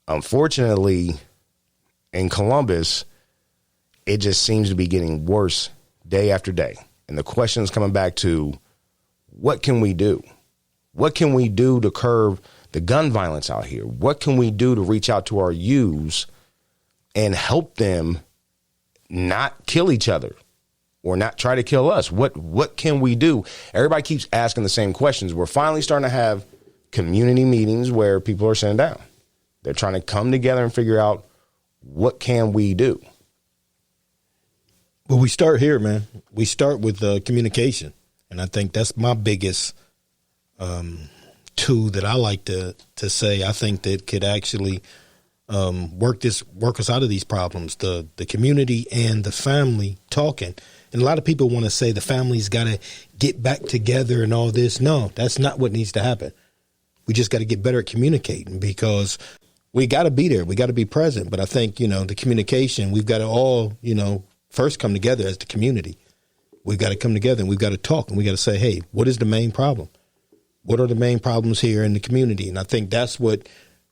Unfortunately, in Columbus, it just seems to be getting worse day after day. And the question is coming back to, what can we do? What can we do to curb the gun violence out here? What can we do to reach out to our youths and help them not kill each other or not try to kill us? What can we do? Everybody keeps asking the same questions. We're finally starting to have community meetings where people are sitting down. They're trying to come together and figure out, what can we do? Well, we start here, man. We start with communication. And I think that's my biggest tool that I like to say. I think that could actually work us out of these problems. The community and the family talking. And a lot of people want to say the family's got to get back together and all this. No, that's not what needs to happen. We just got to get better at communicating, because we got to be there. We got to be present. But I think, the communication, we've got to all, first come together as the community. We've got to come together and we've got to talk, and we got to say, hey, what is the main problem? What are the main problems here in the community? And I think that's what,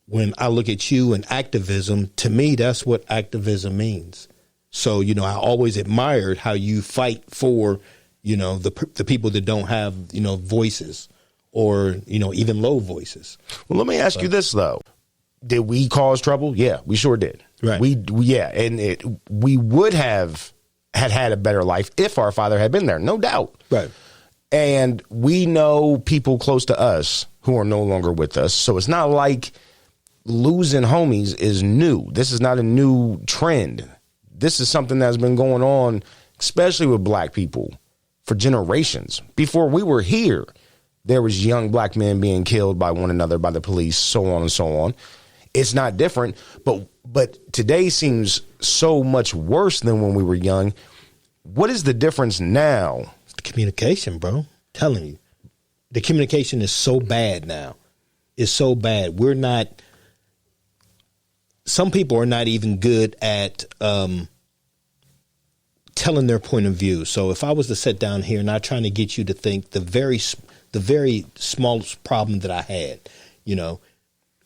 when I look at you and activism, to me, that's what activism means. So, I always admired how you fight for, the people that don't have, voices or, even low voices. Well, let me ask you this, though. Did we cause trouble? Yeah, we sure did. Right. We would have had a better life if our father had been there, no doubt. Right. And we know people close to us who are no longer with us. So it's not like losing homies is new. This is not a new trend. This is something that's been going on, especially with black people, for generations. Before we were here, there was young black men being killed by one another, by the police, so on and so on. It's not different, but today seems so much worse than when we were young. What is the difference now? It's the communication, bro. I'm telling you. The communication is so bad now. It's so bad. Some people are not even good at telling their point of view. So if I was to sit down here and I'm trying to get you to think the very smallest problem that I had,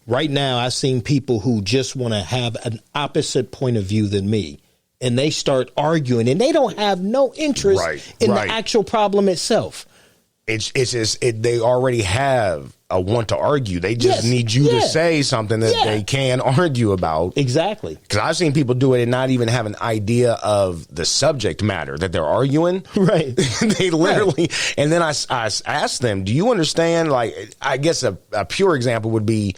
right now, I've seen people who just want to have an opposite point of view than me, and they start arguing, and they don't have no interest in the actual problem itself. It's just they already have a want to argue. They just need you to say something that they can argue about. Exactly. Because I've seen people do it and not even have an idea of the subject matter that they're arguing. Right. They literally, and then I asked them, do you understand? Like, I guess a pure example would be,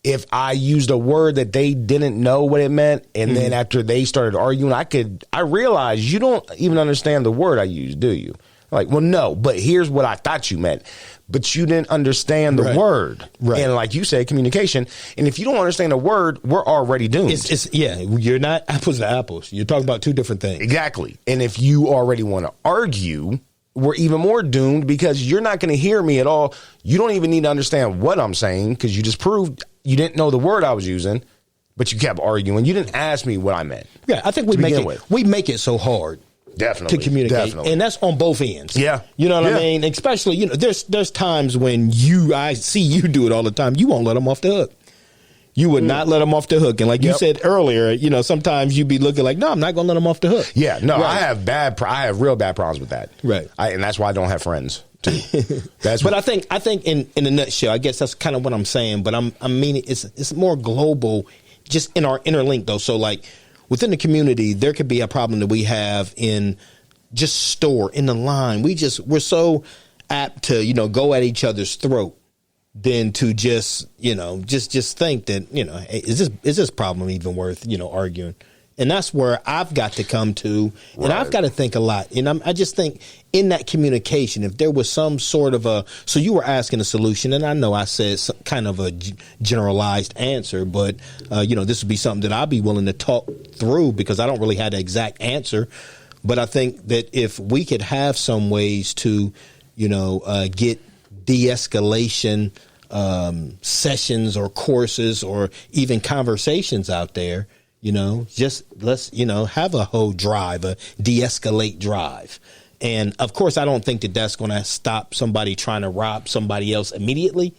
if I used a word that they didn't know what it meant, and then after they started arguing, I realized you don't even understand the word I used, do you? Like, well, no, but here's what I thought you meant. But you didn't understand the word. Right. And like you said, communication. And if you don't understand the word, we're already doomed. You're not apples to apples. You're talking about two different things. Exactly. And if you already want to argue, we're even more doomed, because you're not going to hear me at all. You don't even need to understand what I'm saying, because you just proved you didn't know the word I was using, but you kept arguing. You didn't ask me what I meant. Yeah, I think we make it so hard. Definitely. To communicate. Definitely. And that's on both ends. Yeah. You know what I mean? Especially, there's times when I see you do it all the time. You won't let them off the hook. You would not let them off the hook. And like you said earlier, sometimes you'd be looking like, no, I'm not going to let them off the hook. Yeah. No, right. I have real bad problems with that. Right. And that's why I don't have friends too. But I think in a nutshell, I guess that's kind of what I'm saying. But I mean, it's more global, just in our interlink though. So like, within the community, there could be a problem that we have in just in the line. We're so apt to, go at each other's throat than to just think that, hey, is this problem even worth, arguing? And that's where I've got to come to, and I've got to think a lot. And I just think in that communication, if there was some sort of so you were asking a solution, and I know I said some kind of a generalized answer, but, this would be something that I'd be willing to talk through, because I don't really have the exact answer. But I think that if we could have some ways to, get de-escalation sessions or courses or even conversations out there, just let's, have a whole drive, a de-escalate drive. And of course, I don't think that that's going to stop somebody trying to rob somebody else immediately.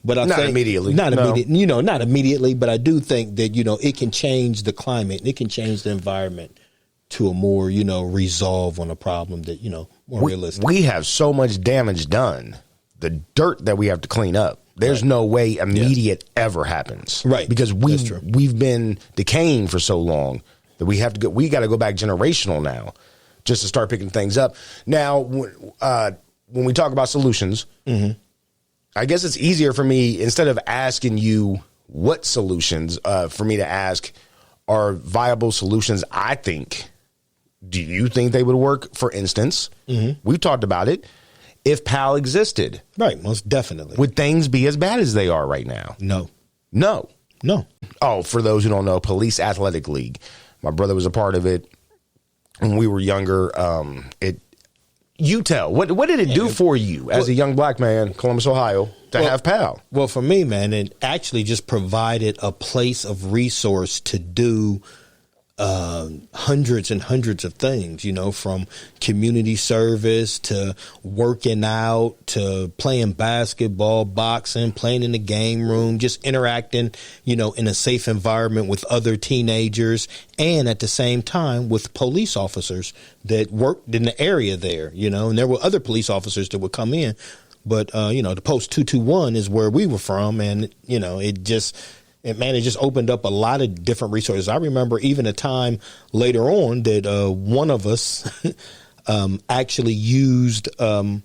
But I Not think immediately. not No. immediately, not immediately. But I do think that it can change the climate, and it can change the environment to a more resolve on a problem that more realistic. We have so much damage done. The dirt that we have to clean up. There's no way immediate ever happens, right? Because we've been decaying for so long that we got to go back generational now, just to start picking things up. Now, when we talk about solutions. Mm-hmm. I guess it's easier for me, instead of asking you what solutions, for me to ask are viable solutions. I think, do you think they would work? For instance, we've talked about it. If P.A.L existed. Right, most definitely. Would things be as bad as they are right now? No. Oh, for those who don't know, Police Athletic League. My brother was a part of it when we were younger. You tell. What did it do for you as a young black man, Columbus, Ohio, to have P.A.L? Well, for me, man, it actually just provided a place of resource to do hundreds and hundreds of things, from community service to working out to playing basketball, boxing, playing in the game room, just interacting, in a safe environment with other teenagers, and at the same time with police officers that worked in the area there, and there were other police officers that would come in. But, the post 221 is where we were from. And, it just opened up a lot of different resources. I remember even a time later on that one of us actually used the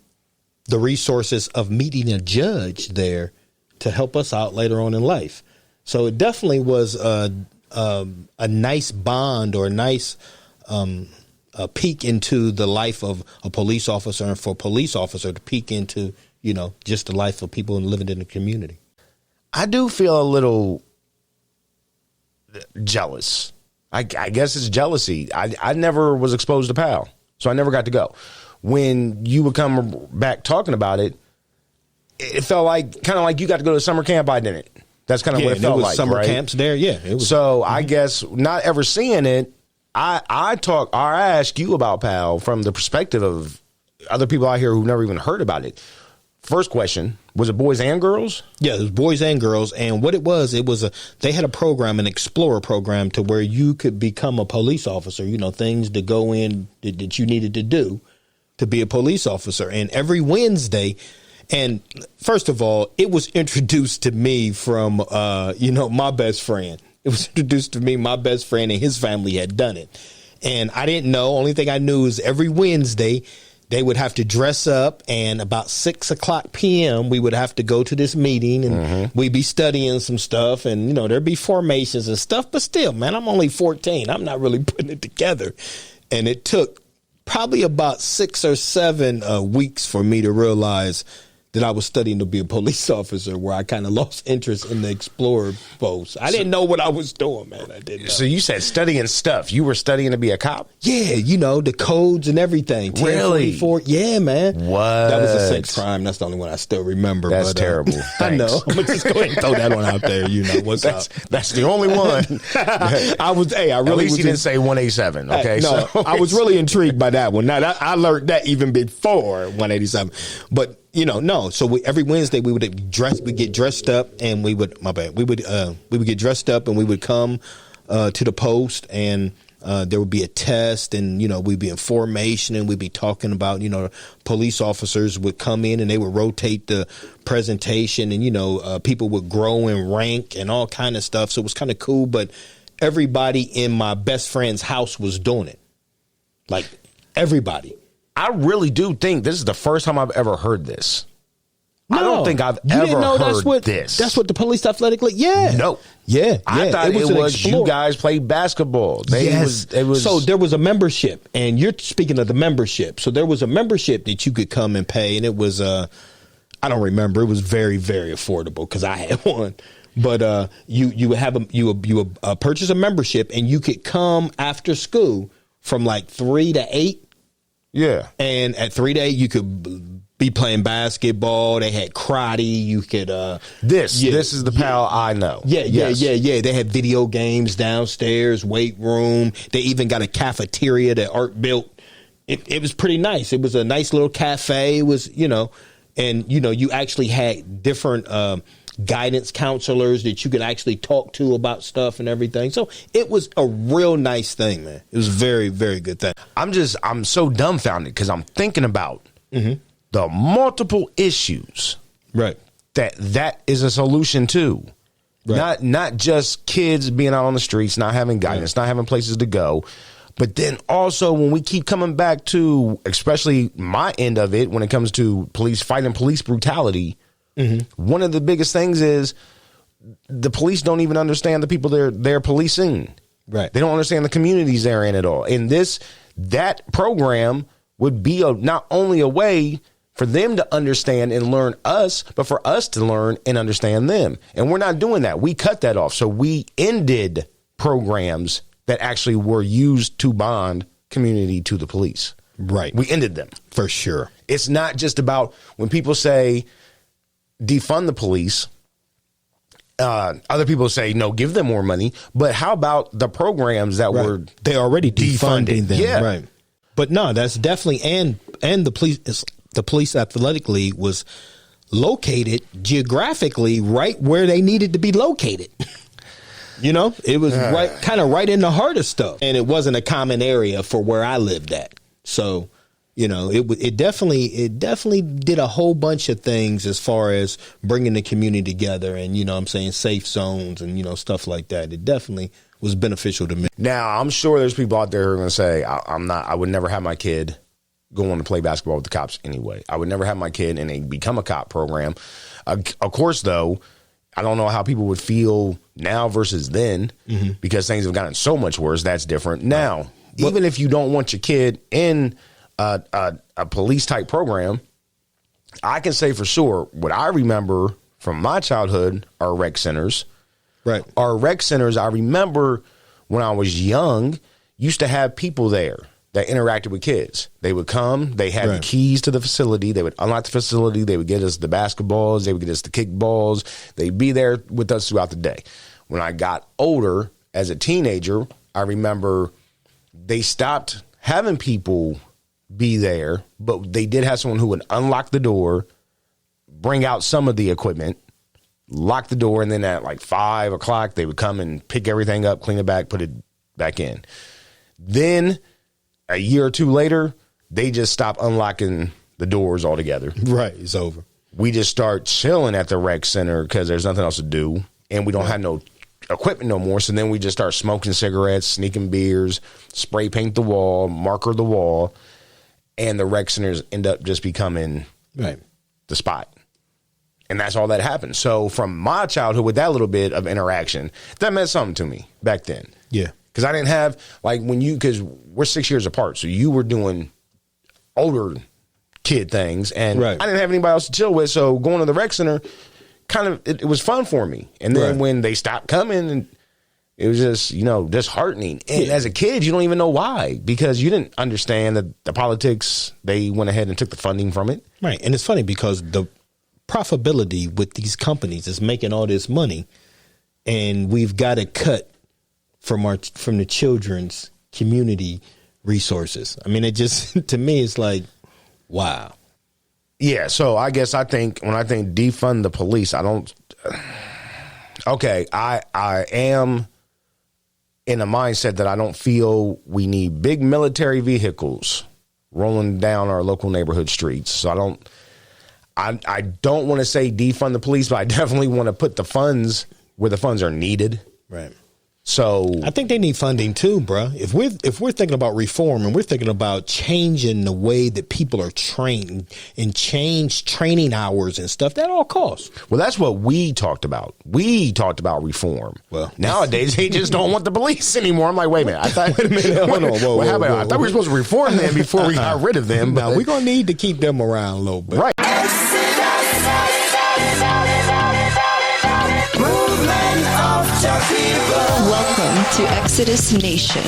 resources of meeting a judge there to help us out later on in life. So it definitely was a nice bond, or a nice a peek into the life of a police officer, and for a police officer to peek into, just the life of people living in the community. I do feel a little jealous. I guess it's jealousy. I never was exposed to P.A.L, so I never got to go. When you would come back talking about it, it felt kind of like you got to go to summer camp. I didn't. That's kind of what it felt like. Summer camps there, yeah. It was. So I guess not ever seeing it. I ask you about P.A.L from the perspective of other people out here who've never even heard about it. First question, was it boys and girls? Yeah, it was boys and girls. And what it was they had a program, an Explorer program, to where you could become a police officer, things to go in that you needed to do to be a police officer. And every Wednesday, and first of all, it was introduced to me from, my best friend. It was introduced to me, my best friend and his family had done it. And I didn't know. Only thing I knew is every Wednesday, they would have to dress up, and about 6:00 p.m. we would have to go to this meeting, and we'd be studying some stuff, and there'd be formations and stuff. But still, man, I'm only 14. I'm not really putting it together. And it took probably about 6 or 7 weeks for me to realize that I was studying to be a police officer, where I kind of lost interest in the Explorer post. I didn't know what I was doing, man. I didn't know. So you said studying stuff. You were studying to be a cop? Yeah, the codes and everything. Really? 1044. Yeah, man. What? That was a sex crime. That's the only one I still remember. That's terrible. I know. I'm going to just go ahead and throw that one out there. What's up? That's the only one. I really At least you didn't say 187. Okay. No, so I was really intrigued by that one. Now, I learned that even before 187. But, no. So every Wednesday we'd get dressed up, and we would get dressed up, and we would come to the post, and there would be a test, and we'd be in formation, and we'd be talking about police officers would come in, and they would rotate the presentation, and people would grow in rank and all kind of stuff. So it was kind of cool. But everybody in my best friend's house was doing it, like everybody. I really do think this is the first time I've ever heard this. No, I don't think I've ever heard this. That's what the Police Athletic League. Yeah. No. Yeah. I thought it was you guys played basketball. Yes. It was. So there was a membership, and you're speaking of the membership. So there was a membership that you could come and pay, and it was I don't remember. It was very, very affordable because I had one. But you would purchase a membership, and you could come after school from like 3 to 8. Yeah. And at 3 to 8, you could be playing basketball. They had karate. You could this is the P.A.L I know. Yeah. They had video games downstairs, weight room. They even got a cafeteria that Art built. It was pretty nice. It was a nice little cafe. It was, and you actually had different guidance counselors that you could actually talk to about stuff and everything. So it was a real nice thing, man. It was a very, very good thing. I'm so dumbfounded because I'm thinking about the multiple issues Right. that is a solution to. Right. Not just kids being out on the streets, not having guidance, not having places to go, but then also when we keep coming back to, especially my end of it, when it comes to fighting police brutality, one of the biggest things is the police don't even understand the people they're policing. Right. They don't understand the communities they're in at all. And that program would be not only a way for them to understand and learn us, but for us to learn and understand them. And we're not doing that. We cut that off. So we ended programs that actually were used to bond community to the police. Right. We ended them. For sure. It's not just about when people say defund the police. Other people say, no, give them more money. But how about the programs that were they already defunding them? Yeah. Right. But no, that's definitely and the police athletic league was located geographically right where they needed to be located. You know, it was right in the heart of stuff, and it wasn't a common area for where I lived at. So, you know, it definitely did a whole bunch of things as far as bringing the community together, and you know what I'm saying, safe zones and you know stuff like that. It definitely was beneficial to me. Now, I'm sure there's people out there who are going to say, I would never have my kid go on to play basketball with the cops anyway. I would never have my kid in a become a cop program. Of course, though, I don't know how people would feel now versus then because things have gotten so much worse. That's different. Now, even if you don't want your kid in a police type program, I can say for sure what I remember from my childhood are rec centers. Right. Our rec centers, I remember when I was young, used to have people there that interacted with kids. They would come, they had the keys to the facility, they would unlock the facility, they would get us the basketballs, they would get us the kickballs, they'd be there with us throughout the day. When I got older, as a teenager, I remember they stopped having people be there, but they did have someone who would unlock the door, bring out some of the equipment, lock the door, and then at like 5 o'clock, they would come and pick everything up, clean it back, put it back in. Then a year or two later, they just stop unlocking the doors altogether. Right. It's over. We just start chilling at the rec center because there's nothing else to do. And we don't have no equipment no more. So then we just start smoking cigarettes, sneaking beers, spray paint the wall, marker the wall. And the rec centers end up just becoming the spot. And that's all that happened. So from my childhood with that little bit of interaction, that meant something to me back then. Yeah. Because I didn't have, because we're 6 years apart. So you were doing older kid things. And I didn't have anybody else to chill with. So going to the rec center, it was fun for me. And then when they stopped coming, and it was just, disheartening. And as a kid, you don't even know why. Because you didn't understand that the politics, they went ahead and took the funding from it. Right. And it's funny because the profitability with these companies is making all this money. And we've got to cut from the children's community resources. I mean, it just, to me, it's like, wow. Yeah. So I guess when I think defund the police, I am in a mindset that I don't feel we need big military vehicles rolling down our local neighborhood streets. So I don't want to say defund the police, but I definitely want to put the funds where the funds are needed. Right. So I think they need funding too, bro. If we're thinking about reform and we're thinking about changing the way that people are trained and change training hours and stuff, that all costs. Well, that's what we talked about. We talked about reform. Well, nowadays they just don't want the police anymore. I'm like, wait a minute. Hold on. I thought we were supposed to reform them before we got rid of them. But we're gonna need to keep them around a little bit, right? Welcome to Exodus Nation.